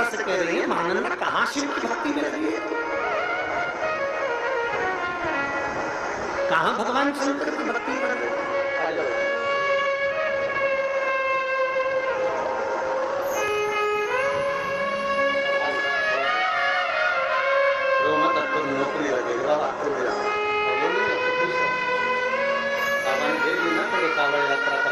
से कह रही है महानंदा कहाँ शिव की भक्ति में लगी है, कहाँ भगवान शंकर की भक्ति कर रही है। नौकरी लगेगी बाबा कावड़ यात्रा का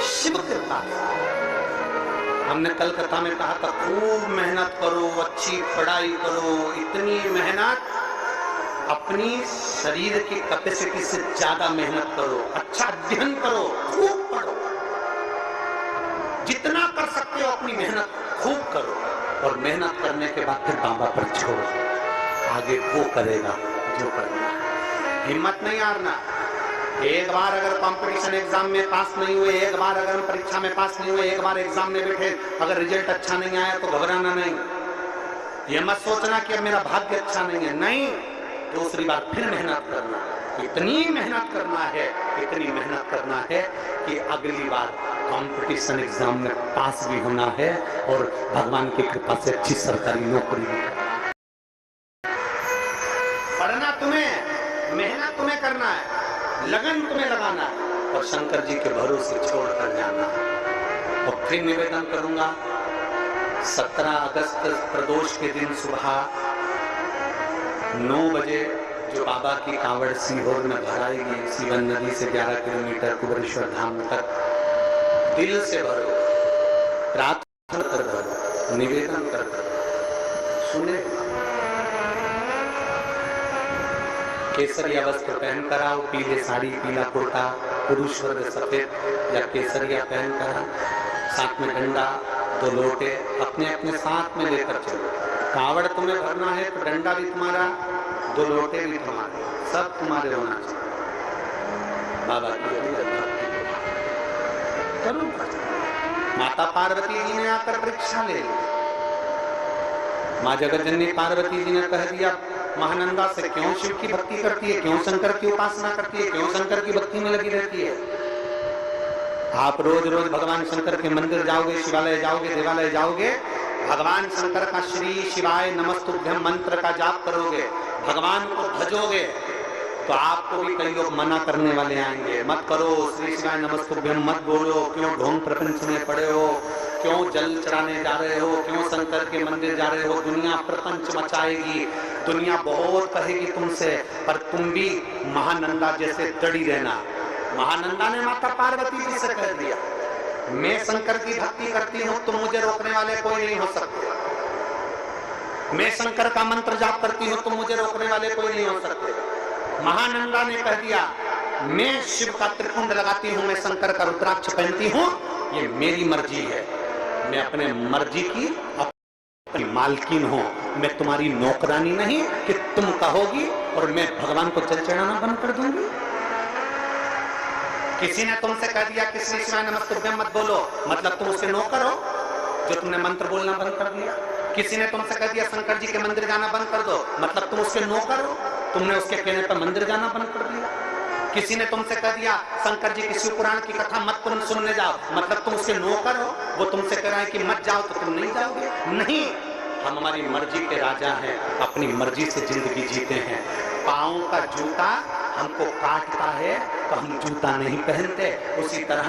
शिव कृपा। हमने कलकत्ता में कहा था खूब मेहनत करो, अच्छी पढ़ाई करो, इतनी मेहनत अपनी शरीर की कैपेसिटी से ज्यादा मेहनत करो, अच्छा अध्ययन करो, खूब पढ़ो, जितना कर सकते हो अपनी मेहनत खूब करो, और मेहनत करने के बाद फिर बाबा पर छोड़ो, आगे वो करेगा जो करना है। हिम्मत नहीं हारना। एक बार अगर कंपटीशन एग्जाम में पास नहीं हुए, एक बार अगर हम परीक्षा में पास नहीं हुए, एक बार एग्जाम में बैठे, अगर रिजल्ट अच्छा नहीं आया तो घबराना नहीं। ये मत सोचना कि अब मेरा भाग्य अच्छा नहीं है, नहीं, दूसरी बार फिर मेहनत करना, इतनी मेहनत करना है, इतनी मेहनत करना है कि अगली बार कंपटीशन एग्जाम में पास भी होना है और भगवान की कृपा से अच्छी सरकारी नौकरी भी करना। पढ़ना तुम्हें, मेहनत तुम्हें करना है, लगन तुम्हें लगाना है, और शंकर जी के भरोसे छोड़कर जाना है। और फिर निवेदन करूंगा, 17 अगस्त प्रदोष के दिन सुबह 9 बजे जो बाबा की कांवड़ सीहोर में भराएगी, सीवन नदी से 11 किलोमीटर कुबेरेश्वर धाम तक, दिल से भरो, प्रार्थना कर भरो, निवेदन कर भरो। सुने, केसरिया वस्त्र पहन कर आओ, पीले साड़ी, पीला कुर्ता, पुरुष वर्ग सफेद या केसरिया पहन कर, साथ में डंडा, 2 लोटे अपने अपने साथ में लेकर चलो। कावड़ तुम्हें भरना है तो डंडा भी तुम्हारा, 2 लोटे भी तुम्हारे, सब तुम्हारे होना चाहिए। बाबा की करो। माता पार्वती जी ने आकर परीक्षा ले ली। माँ जगतजननी पार्वती जी ने कह दिया महानंदा से क्यों शिव की भक्ति करती है, क्यों शंकर की उपासना करती है, क्यों शंकर की भक्ति में लगी रहती है। आप रोज रोज भगवान शंकर के मंदिर जाओगे, शिवालय जाओगे, देवालय जाओगे, भगवान शंकर का श्री शिवाय नमस्तुभ्यं मंत्र का जाप करोगे, भगवान को भजोगे, तो आपको भी कई लोग मना करने वाले आएंगे, मत करो, श्री शिवाय नमस्तुभ्यं मत बोलो, क्यों ढोंग प्रपंच में पड़े हो, क्यों जल चढ़ाने जा रहे हो, क्यों शंकर के मंदिर जा रहे हो, दुनिया प्रपंच मचाएगी, दुनिया बहुत कहेगी तुमसे, पर तुम भी महानंदा जैसे दृढ़ रहना। महानंदा ने माता पार्वती जी से कह दिया, मैं शंकर की भक्ति करती हूँ, तुम मुझे रोकने वाले कोई नहीं हो सकते। मैं शंकर का मंत्र जाप करती हूँ, तुम मुझे रोकने वाले कोई नहीं हो सकते। महानंदा ने कह दिया, मैं शिव का त्रिपुंड लगाती हूँ, मैं शंकर का रुद्राक्ष पहनती हूँ, ये मेरी मर्जी है, मैं अपने मर्जी की अपनी मालकिन हूँ, मैं तुम्हारी नौकरानी नहीं कि तुम कहोगी और मैं भगवान को जल चढ़ाना बंद कर दूंगी। किसी ने तुमसे कह दिया कि श्री शिवाय नमस्तुभ्यं मत बोलो, मतलब तुम उसके नौकर हो जो तुमने मंत्र बोलना बंद कर दिया। किसी ने तुमसे कह दिया शंकर जी के मंदिर जाना बंद कर दो, मतलब तुम उसके नौकर हो, तुमने उसके कहने पर मंदिर जाना बंद कर दिया। किसी ने तुमसे कह दिया शंकर जी की शिव पुराण की कथा मत तुम सुनने जाओ, मतलब तुम उसके नौकर हो, वो तुमसे कह रहा है कि मत जाओ, तो तुम नहीं जाओगे। नहीं, हम हमारी मर्जी के राजा हैं, अपनी मर्जी से जिंदगी जीते हैं। पाँव का जूता हमको काटता है तो हम जूता नहीं पहनते। उसी तरह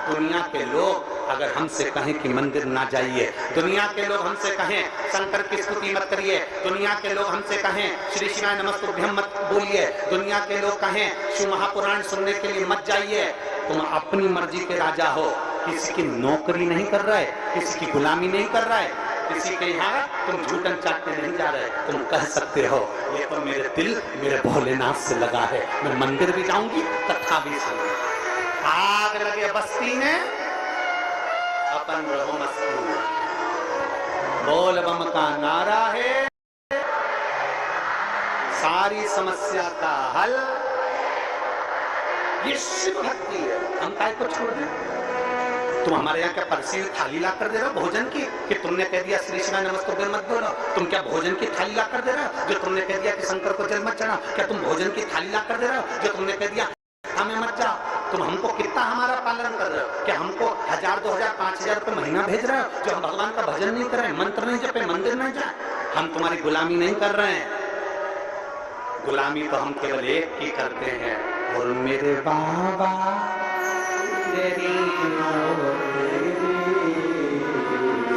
दुनिया के लोग अगर हमसे कहें कि मंदिर ना जाइए, दुनिया के लोग हमसे कहें शंकर की स्तुति मत करिए, दुनिया के लोग हमसे कहें श्री शिवाय नमस्तुभ्यं मत बोलिए, दुनिया के लोग कहें शिव महापुराण सुनने के लिए मत जाइए, तुम अपनी मर्जी के राजा हो, किसी की नौकरी नहीं कर रहा है, किसी की गुलामी नहीं कर रहा है, किसी के यहाँ तुम झूठन चाटने नहीं जा रहे। तुम कह सकते हो ये तो मेरे दिल मेरे भोलेनाथ से लगा है, मैं मंदिर भी जाऊंगी, कथा भी सुनूंगी। आग लगे बस्ती में अपन रहो मस्ती में, बोल बम का नारा है सारी समस्या का हल, ये शिव भक्ति है। हम काय को छोड़ दें, तुम हमारे यहाँ क्या परसी थाली ला कर दे रहे हो भोजन की, कि तुमने कह दिया श्री शिवाय नमस्तुभ्यं मत बोलो? तुम क्या भोजन की थाली ला कर दे रहे हो? जो तुमने कह दिया कि शंकर को जल मत चढ़ाओ, क्या तुम भोजन की थाली ला कर दे रहे हो? जो तुमने कह दिया हमें मत जाओ, तुम हमको कितना हमारा पालन कर रहे हो? क्या हमको 1000, 2000, 5000 रुपए महीना भेज रहे हो जो हम भगवान का भजन नहीं कर रहे, मंत्र नहीं जपे, मंदिर नहीं जाए? हम तुम्हारी गुलामी नहीं कर रहे हैं, गुलामी तो हम केवल एक की करते हैं। और मेरे बाबा तेरी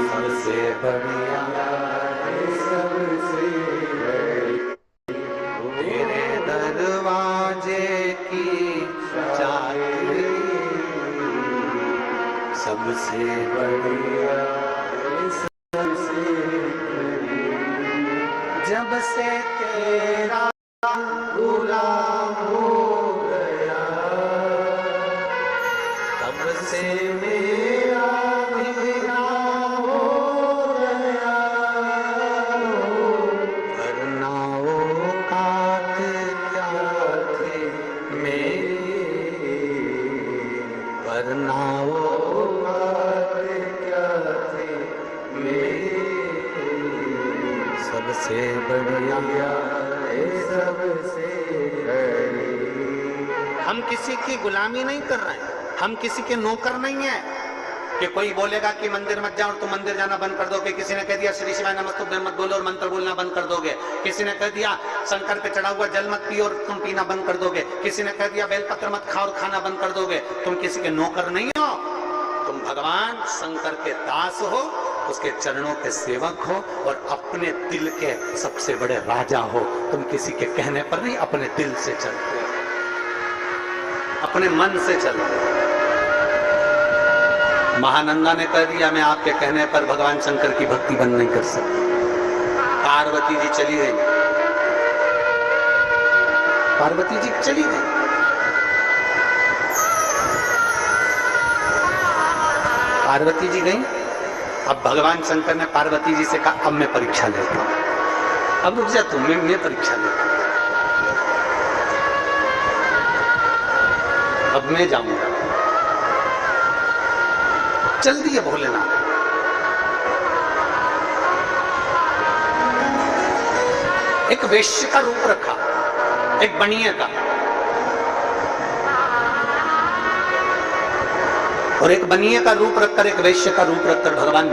सबसे बढ़िया, सबसे तेरे दरवाजे की चाबी सबसे बढ़िया, सबसे जब से तेरा गुलाम हो गया तब से मेरा बिगड़ा हो गया, वरना औकात क्या थे मेरे, वरना औकात क्या थे मेरे, सबसे बढ़िया, सबसे हम किसी की गुलामी नहीं कर रहे हैं, हम किसी के नौकर नहीं है कि कोई बोलेगा कि मंदिर मत जाओ और तुम मंदिर जाना बंद कर दोगे। किसी ने कह दिया श्री शिवाय नमस्तुभ्यं मत बोलो और मंत्र बोलना बंद कर दोगे। किसी ने कह दिया शंकर पे चढ़ा हुआ जल मत पियो और तुम पीना बंद कर दोगे। किसी ने कह दिया बेलपत्र मत खाओ और खाना बंद कर दोगे। तुम किसी के नौकर नहीं हो, तुम भगवान शंकर के दास हो, उसके चरणों के सेवक हो और अपने दिल के सबसे बड़े राजा हो। तुम किसी के कहने पर नहीं, अपने दिल से चलते हो, अपने मन से चलते हो। महानंदा ने कह दिया मैं आपके कहने पर भगवान शंकर की भक्ति बंद नहीं कर सकती। पार्वती जी चली गई, पार्वती जी चली गई। पार्वती जी गई। अब भगवान शंकर ने पार्वती जी से कहा अब मैं परीक्षा लेता हूं, अब रुक जा तू, मैं परीक्षा लेता हूं, अब मैं जाऊंगा। चल दिए भोलेनाथ। एक वेश्य का रूप रखा, एक बनिए का, और एक बनिए का रूप रखकर, एक वैश्य का रूप रखकर भगवान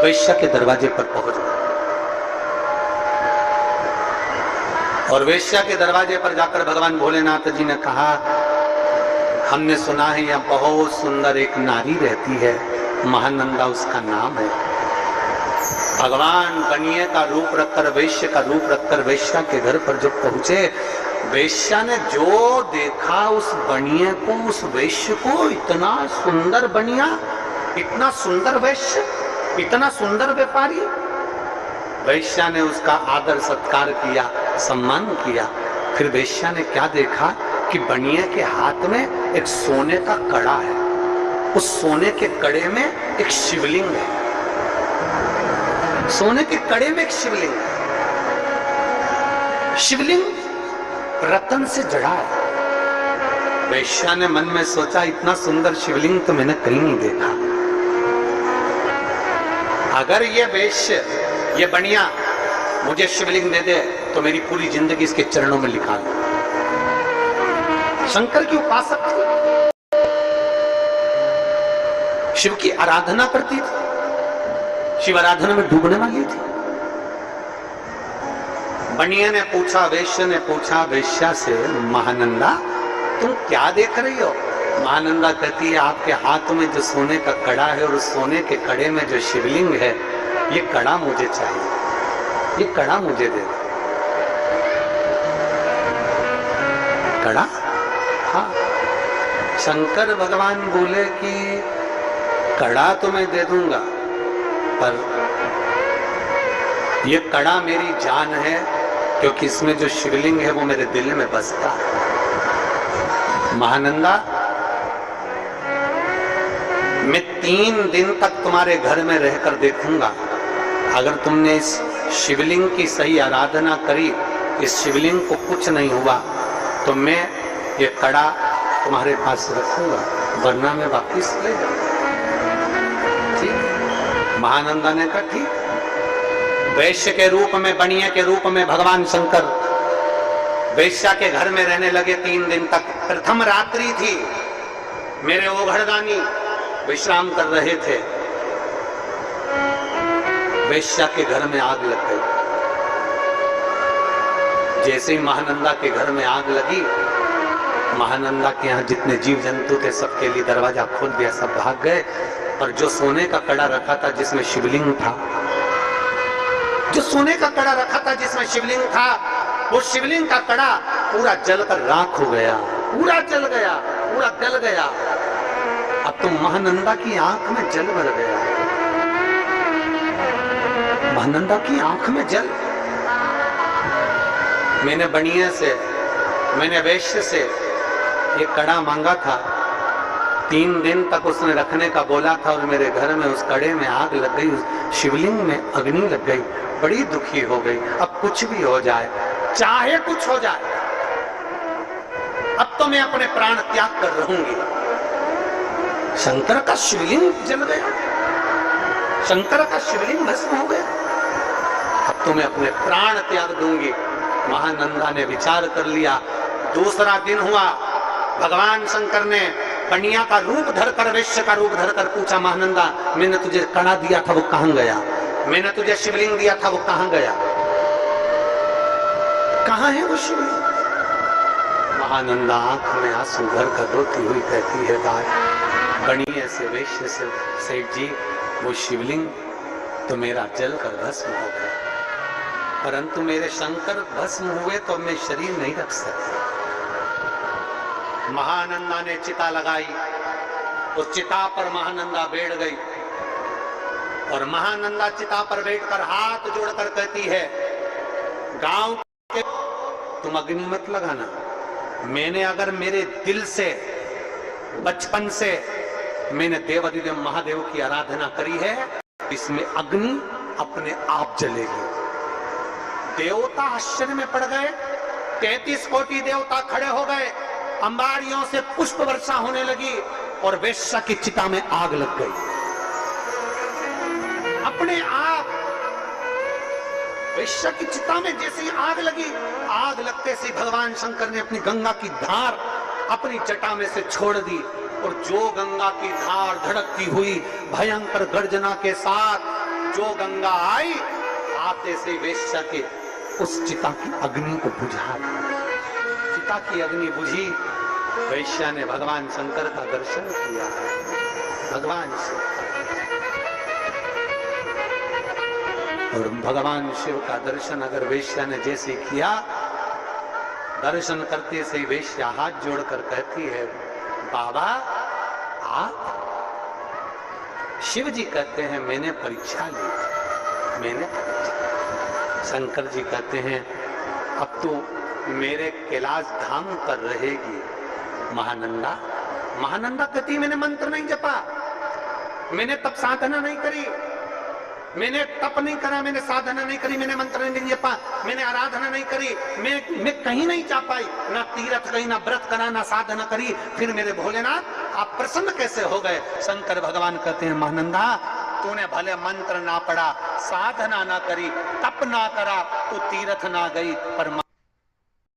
वैश्य के दरवाजे पर पहुंच गए। और वैश्य के दरवाजे पर जाकर भगवान भोलेनाथ जी ने कहा हमने सुना है यहाँ बहुत सुंदर एक नारी रहती है, महानंदा उसका नाम है। भगवान बनिए का रूप रखकर, वैश्य का रूप रखकर वैश्य के घर पर जब पहुंचे, वैश्या ने जो देखा उस बनिए को, उस वैश्य को, इतना सुंदर बनिया, इतना सुंदर वैश्य, इतना सुंदर व्यापारी। वैश्या ने उसका आदर सत्कार किया, सम्मान किया। फिर वैश्या ने क्या देखा कि बनिए के हाथ में एक सोने का कड़ा है, उस सोने के कड़े में एक शिवलिंग है, सोने के कड़े में एक शिवलिंग है। शिवलिंग रतन से जड़ा है। वैश्या ने मन में सोचा इतना सुंदर शिवलिंग तो मैंने कहीं नहीं देखा। अगर ये वैश्य, ये बनिया मुझे शिवलिंग दे दे तो मेरी पूरी जिंदगी इसके चरणों में लिखा दूं। शंकर की उपासक थी, शिव की आराधना करती थी, शिव आराधना में डूबने वाली थी। बनिया ने पूछा, वैश्य ने पूछा वैश्या से, महानंदा तुम क्या देख रही हो? महानंदा कहती है आपके हाथ में जो सोने का कड़ा है और उस सोने के कड़े में जो शिवलिंग है, ये कड़ा मुझे चाहिए, ये कड़ा मुझे दे दो। कड़ा? हाँ। शंकर भगवान बोले कि कड़ा तो मैं दे दूंगा, पर ये कड़ा मेरी जान है, क्योंकि इसमें जो शिवलिंग है वो मेरे दिल में बसता है। महानंदा, मैं 3 दिन तक तुम्हारे घर में रहकर देखूंगा, अगर तुमने इस शिवलिंग की सही आराधना करी, इस शिवलिंग को कुछ नहीं हुआ, तो मैं ये कड़ा तुम्हारे पास रखूंगा, वरना मैं वापिस ले जाऊंगा। महानंदा ने कहा ठीक। वैश्य के रूप में, बनिया के रूप में भगवान शंकर वैश्या के घर में रहने लगे 3 दिन तक। प्रथम रात्रि थी, मेरे ओघड़दानी विश्राम कर रहे थे, वैश्या के घर में आग लग गई। जैसे ही महानंदा के घर में आग लगी, महानंदा के यहाँ जितने जीव जंतु थे सबके लिए दरवाजा खोल दिया, सब भाग गए। पर जो सोने का कड़ा रखा था जिसमें शिवलिंग था, जो सोने का कड़ा रखा था जिसमें शिवलिंग था, वो शिवलिंग का कड़ा पूरा जलकर राख हो गया, पूरा जल गया, पूरा गल गया। अब तो महानंदा की आंख में जल भर गया, महानंदा की आंख में जल। मैंने बनिया से, मैंने वैश्य से ये कड़ा मांगा था, 3 दिन तक उसने रखने का बोला था, और मेरे घर में उस कड़े में आग लग गई, उस शिवलिंग में अग्नि लग गई, बड़ी दुखी हो गई। अब कुछ भी हो जाए, चाहे कुछ हो जाए, अब तो मैं अपने प्राण त्याग कर रहूंगी। शंकर का शिवलिंग जल गया, शंकर का शिवलिंग भस्म हो गया, अब तो मैं अपने प्राण त्याग दूंगी। महानंदा ने विचार कर लिया। दूसरा दिन हुआ, भगवान शंकर ने कन्या का रूप धरकर, वैश्य का रूप धरकर पूछा, महानंदा मैंने तुझे कड़ा दिया था वो कहां गया, मैंने तुझे शिवलिंग दिया था वो कहां गया, कहां है वो शिवलिंग? महानंदा आंख में आंसू भर कर रोती हुई कहती है, कन्या से, वैश्य से, सेठ जी वो शिवलिंग तो मेरा जल कर भस्म हो गया, परंतु मेरे शंकर भस्म हुए तो मैं शरीर नहीं रख सकता। महानंदा ने चिता लगाई, उस चिता पर महानंदा बैठ गई, और महानंदा चिता पर बैठकर हाथ जोड़कर कहती है, गांव के तुम अग्नि मत लगाना, मैंने अगर मेरे दिल से, बचपन से मैंने देवाधिदेव महादेव की आराधना करी है, इसमें अग्नि अपने आप जलेगी। देवता आश्चर्य में पड़ गए, 33 कोटि देवता खड़े हो गए, अंबारियों से पुष्प वर्षा होने लगी, और वैश्या की चिता में आग लग गई। अपने आप वैश्या की चिता में जैसे ही आग लगी, आग लगते से भगवान शंकर ने अपनी गंगा की धार अपनी जटा में से छोड़ दी, और जो गंगा की धार धड़कती हुई भयंकर गर्जना के साथ जो गंगा आई, आते से वैश्या के उस चिता की अग्नि को बुझा दिया। चिता की अग्नि बुझी, वैश्या ने भगवान शंकर का दर्शन किया। भगवान शिव, और भगवान शिव का दर्शन अगर वैश्या ने जैसे किया, दर्शन करते से वैश्या हाथ जोड़कर कहती है, बाबा आप? शिव जी कहते हैं, मैंने परीक्षा ली, मैंने परीक्षा। शंकर जी कहते हैं, अब तो मेरे कैलाश धाम पर रहेगी महानंदा। महानंदा कहती, मैंने मंत्र नहीं जपा, मैंने तप साधना नहीं करी, मैंने तप नहीं करा, मैंने साधना नहीं करी, मैंने मंत्र नहीं जपा, मैंने आराधना नहीं करी, मैं कहीं नहीं जा पाई, ना तीर्थ गई, ना व्रत करा, ना साधना करी, फिर मेरे भोलेनाथ आप प्रसन्न कैसे हो गए? शंकर भगवान कहते हैं, महानंदा तूने भले मंत्र ना पढ़ा, साधना ना करी, तप ना करा, तू तीर्थ ना गई, पर